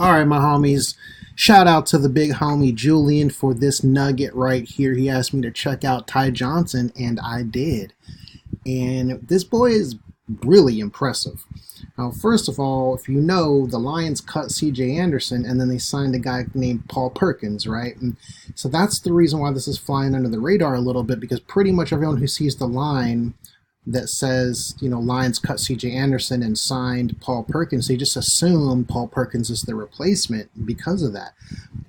All right, my homies. Shout out to the big homie Julian for this nugget right here. He asked me to check out Ty Johnson, and I did. And this boy is really impressive. Now, first of all, if you know, the Lions cut C.J. Anderson, and then they signed a guy named Paul Perkins, right? And so that's the reason why this is flying under the radar a little bit, because pretty much everyone who sees the line that says, Lions cut C.J. Anderson and signed Paul Perkins, they just assume Paul Perkins is the replacement because of that.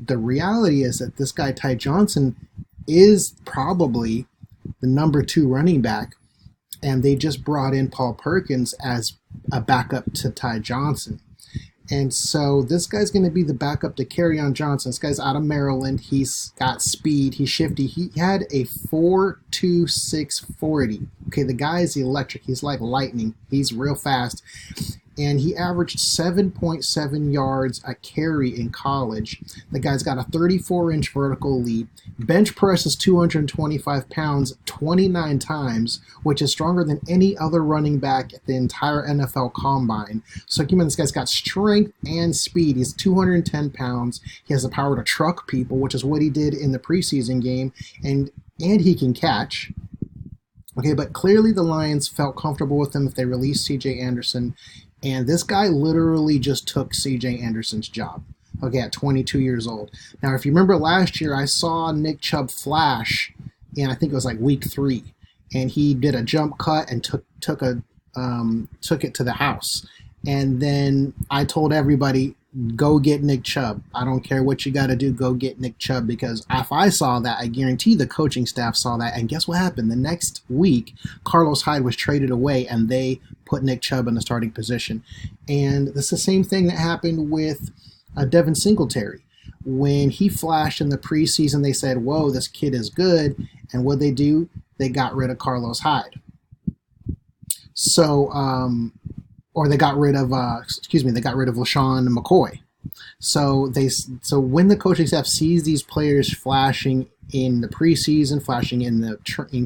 The reality is that this guy, Ty Johnson, is probably the number 2 running back, and they just brought in Paul Perkins as a backup to Ty Johnson. And so this guy's going to be the backup to Kerryon Johnson. This guy's out of Maryland. He's got speed. He's shifty. He had a 4.26 40. Okay, the guy is electric. He's like lightning. He's real fast. And he averaged 7.7 yards a carry in college. The guy's got a 34-inch vertical leap. Bench presses 225 pounds 29 times, which is stronger than any other running back at the entire NFL combine. So keep in mind, this guy's got strength and speed. He's 210 pounds. He has the power to truck people, which is what he did in the preseason game. And he can catch. Okay, but clearly the Lions felt comfortable with him if they released C.J. Anderson. And this guy literally just took C.J. Anderson's job, okay, at 22 years old. Now, if you remember last year, I saw Nick Chubb flash, and I think it was like week 3, and he did a jump cut and took it to the house. And then I told everybody, go get Nick Chubb. I don't care what you got to do, go get Nick Chubb, because if I saw that, I guarantee the coaching staff saw that. And guess what happened? The next week, Carlos Hyde was traded away, and they put Nick Chubb in the starting position. And that's the same thing that happened with Devin Singletary. When he flashed in the preseason, they said, whoa, this kid is good. And what they do? They got rid of Carlos Hyde. So, or they got rid of, they got rid of LaShawn McCoy. So when the coaching staff sees these players flashing in the preseason, flashing in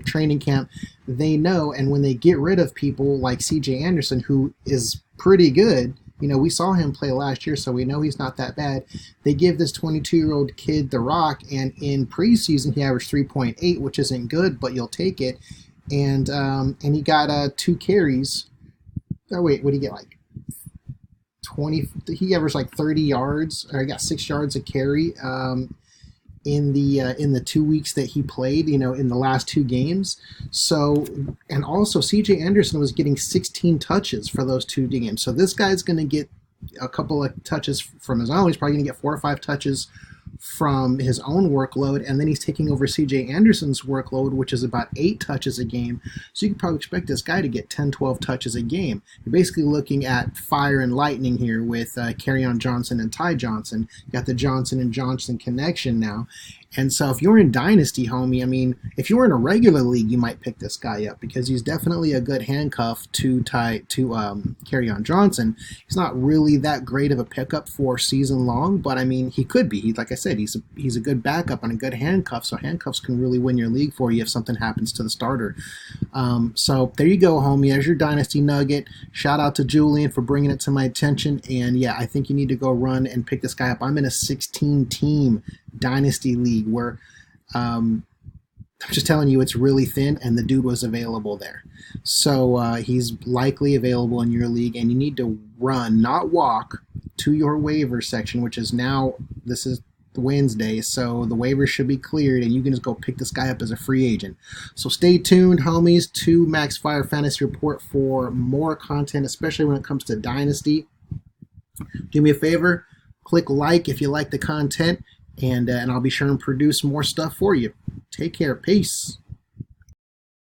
training camp, they know. And when they get rid of people like C.J. Anderson, who is pretty good, we saw him play last year, so we know he's not that bad. They give this 22-year-old kid the rock, and in preseason he averaged 3.8, which isn't good, but you'll take it. And he got 2 carries. Oh, wait, what did he get, like 20? He averaged like 30 yards, or he got 6 yards a carry in the 2 weeks that he played, in the last 2 games. So, and also C.J. Anderson was getting 16 touches for those 2 games. So this guy's going to get a couple of touches from his own. He's probably going to get 4 or 5 touches from his own workload, and then he's taking over C.J. Anderson's workload, which is about 8 touches a game. So you can probably expect this guy to get 10, 12 touches a game. You're basically looking at fire and lightning here with Kerryon Johnson and Ty Johnson. You got the Johnson and Johnson connection now. And so if you're in Dynasty, homie, if you're in a regular league, you might pick this guy up because he's definitely a good handcuff to Kerryon Johnson. He's not really that great of a pickup for season long, but he could be. Like I said, he's a good backup and a good handcuff, so handcuffs can really win your league for you if something happens to the starter. So there you go, homie. There's your Dynasty nugget. Shout out to Julian for bringing it to my attention. And yeah, I think you need to go run and pick this guy up. I'm in a 16-team Dynasty league where I'm just telling you it's really thin, and the dude was available there. So he's likely available in your league, and you need to run, not walk, to your waiver section, which is now, this is Wednesday, so the waivers should be cleared, and you can just go pick this guy up as a free agent. So stay tuned, homies, to Max Fire Fantasy Report for more content, especially when it comes to Dynasty. Do me a favor, click like if you like the content, and I'll be sure and produce more stuff for you. Take care. Peace.